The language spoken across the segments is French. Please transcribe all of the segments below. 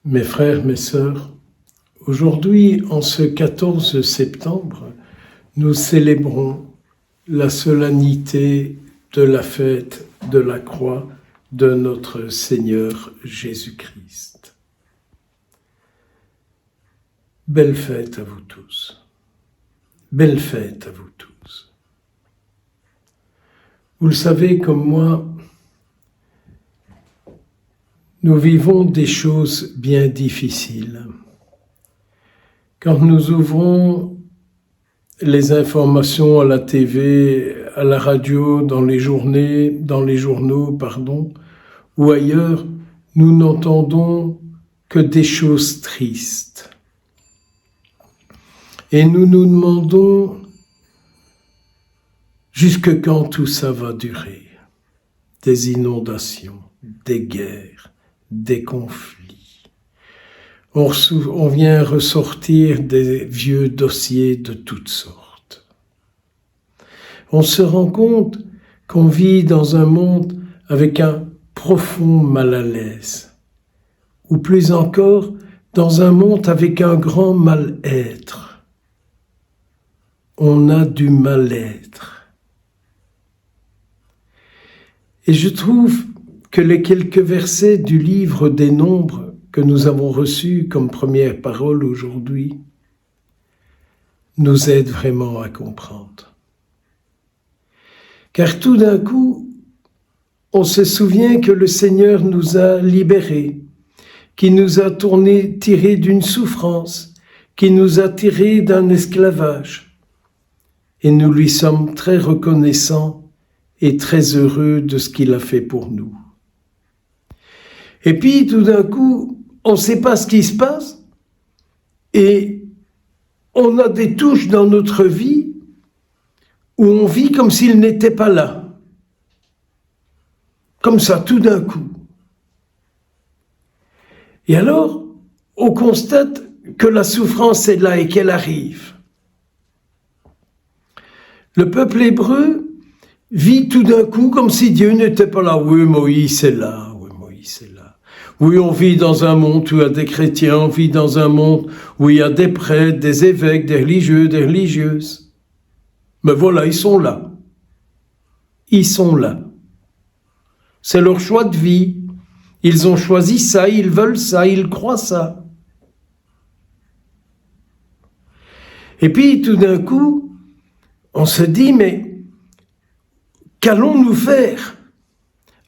Mes frères, mes sœurs, aujourd'hui, en ce 14 septembre, nous célébrons la solennité de la fête de la croix de notre Seigneur Jésus-Christ. Belle fête à vous tous. Belle fête à vous tous. Vous le savez comme moi, nous vivons des choses bien difficiles. Quand nous ouvrons les informations à la TV, à la radio, dans les journaux, ou ailleurs, nous n'entendons que des choses tristes. Et nous nous demandons jusque quand tout ça va durer. Des inondations, des guerres, des conflits. On vient ressortir des vieux dossiers de toutes sortes. On se rend compte qu'on vit dans un monde avec un profond mal à l'aise, ou plus encore, dans un monde avec un grand mal-être. On a du mal-être. Et je trouve que les quelques versets du livre des Nombres que nous avons reçus comme première parole aujourd'hui nous aident vraiment à comprendre. Car tout d'un coup, on se souvient que le Seigneur nous a libérés, qu'il nous a tirés d'une souffrance, qu'il nous a tirés d'un esclavage. Et nous lui sommes très reconnaissants et très heureux de ce qu'il a fait pour nous. Et puis, tout d'un coup, on ne sait pas ce qui se passe et on a des touches dans notre vie où on vit comme s'il n'était pas là. Comme ça, tout d'un coup. Et alors, on constate que la souffrance est là et qu'elle arrive. Le peuple hébreu vit tout d'un coup comme si Dieu n'était pas là. Oui, Moïse est là. Oui, on vit dans un monde où il y a des chrétiens, on vit dans un monde où il y a des prêtres, des évêques, des religieux, des religieuses. Mais voilà, ils sont là. Ils sont là. C'est leur choix de vie. Ils ont choisi ça, ils veulent ça, ils croient ça. Et puis, tout d'un coup, on se dit, mais qu'allons-nous faire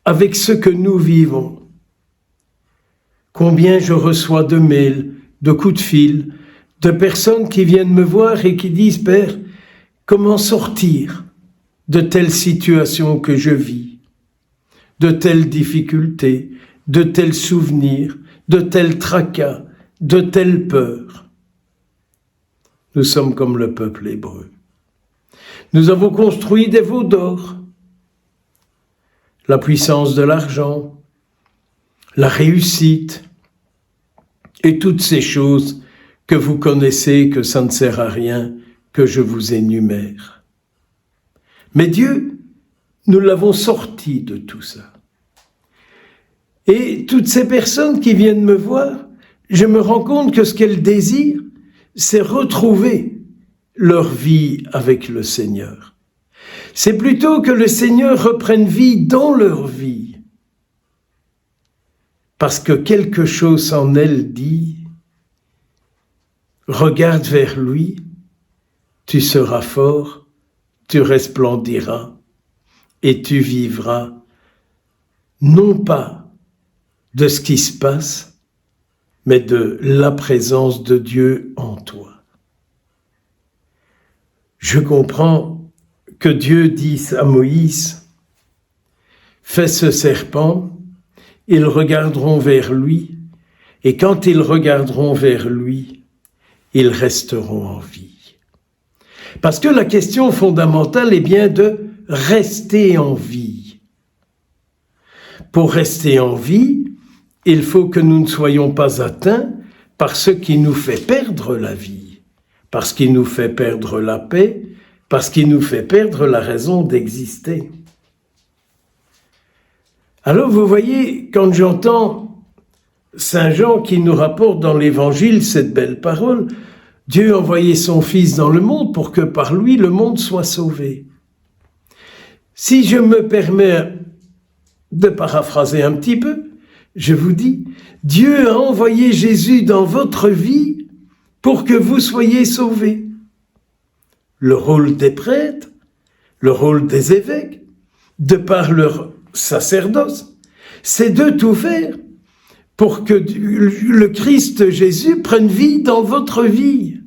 avec ce que nous vivons ? Combien je reçois de mails, de coups de fil, de personnes qui viennent me voir et qui disent « Père, comment sortir de telle situation que je vis, de telles difficultés, de tels souvenirs, de tels tracas, de telles peurs ?» Nous sommes comme le peuple hébreu. Nous avons construit des veaux d'or, la puissance de l'argent, la réussite, et toutes ces choses que vous connaissez, que ça ne sert à rien, que je vous énumère. Mais Dieu, nous l'avons sorti de tout ça. Et toutes ces personnes qui viennent me voir, je me rends compte que ce qu'elles désirent, c'est retrouver leur vie avec le Seigneur. C'est plutôt que le Seigneur reprenne vie dans leur vie. Parce que quelque chose en elle dit « Regarde vers lui, tu seras fort, tu resplendiras et tu vivras, non pas de ce qui se passe, mais de la présence de Dieu en toi. » Je comprends que Dieu dise à Moïse « Fais ce serpent ». Ils regarderont vers lui, et quand ils regarderont vers lui, ils resteront en vie. Parce que la question fondamentale est bien de rester en vie. Pour rester en vie, il faut que nous ne soyons pas atteints par ce qui nous fait perdre la vie, parce qu'il nous fait perdre la paix, parce qu'il nous fait perdre la raison d'exister. Alors vous voyez, quand j'entends Saint Jean qui nous rapporte dans l'Évangile cette belle parole. Dieu a envoyé son Fils dans le monde pour que par lui le monde soit sauvé. Si je me permets de paraphraser un petit peu, je vous dis, Dieu a envoyé Jésus dans votre vie pour que vous soyez sauvés. Le rôle des prêtres, le rôle des évêques, de par leur sacerdoce, c'est de tout faire pour que le Christ Jésus prenne vie dans votre vie.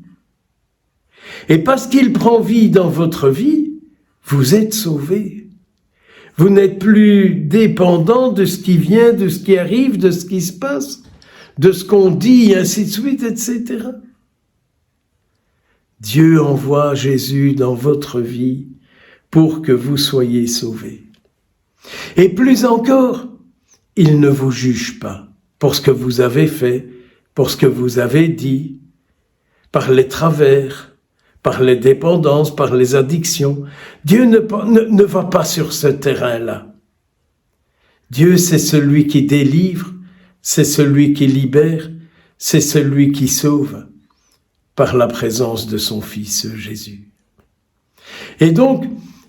Et parce qu'il prend vie dans votre vie, vous êtes sauvés. Vous n'êtes plus dépendant de ce qui vient, de ce qui arrive, de ce qui se passe, de ce qu'on dit, ainsi de suite, etc. Dieu envoie Jésus dans votre vie pour que vous soyez sauvés. Et plus encore, il ne vous juge pas pour ce que vous avez fait, pour ce que vous avez dit, par les travers, par les dépendances, par les addictions. Dieu ne va pas sur ce terrain-là. Dieu, c'est celui qui délivre, c'est celui qui libère, c'est celui qui sauve par la présence de son Fils Jésus. Et donc,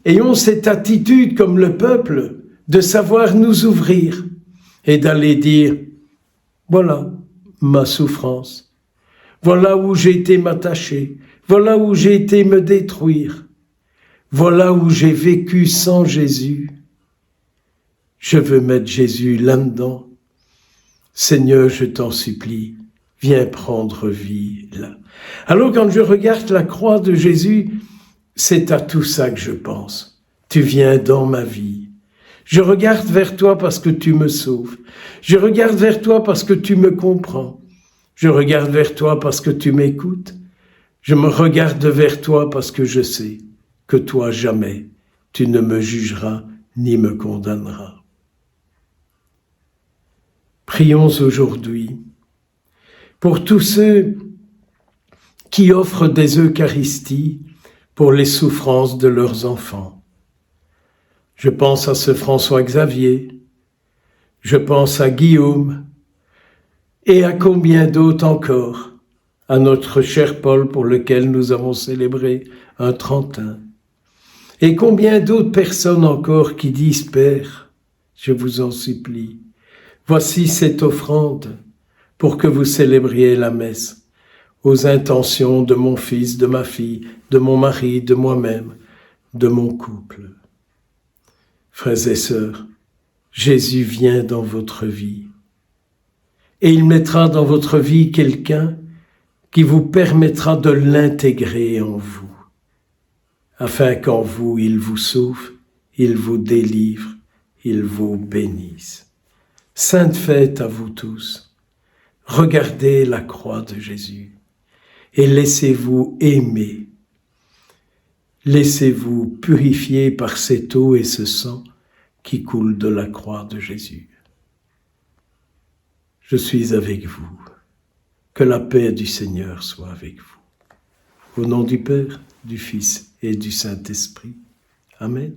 ayons cette attitude comme le peuple de savoir nous ouvrir et d'aller dire « Voilà ma souffrance, voilà où j'ai été m'attacher, voilà où j'ai été me détruire, voilà où j'ai vécu sans Jésus. Je veux mettre Jésus là-dedans. Seigneur, je t'en supplie, viens prendre vie là. » Alors quand je regarde la croix de Jésus, c'est à tout ça que je pense. Tu viens dans ma vie. Je regarde vers toi parce que tu me sauves. Je regarde vers toi parce que tu me comprends. Je regarde vers toi parce que tu m'écoutes. Je me regarde vers toi parce que je sais que toi jamais tu ne me jugeras ni me condamneras. Prions aujourd'hui pour tous ceux qui offrent des Eucharisties pour les souffrances de leurs enfants. Je pense à ce François Xavier, je pense à Guillaume, et à combien d'autres encore, à notre cher Paul pour lequel nous avons célébré un 31. Et combien d'autres personnes encore qui disent « Père, je vous en supplie, voici cette offrande pour que vous célébriez la messe aux intentions de mon fils, de ma fille, de mon mari, de moi-même, de mon couple. » Frères et sœurs, Jésus vient dans votre vie. Et il mettra dans votre vie quelqu'un qui vous permettra de l'intégrer en vous, afin qu'en vous, il vous sauve, il vous délivre, il vous bénisse. Sainte fête à vous tous. Regardez la croix de Jésus et laissez-vous aimer. Laissez-vous purifier par cette eau et ce sang qui coule de la croix de Jésus. Je suis avec vous. Que la paix du Seigneur soit avec vous. Au nom du Père, du Fils et du Saint-Esprit. Amen.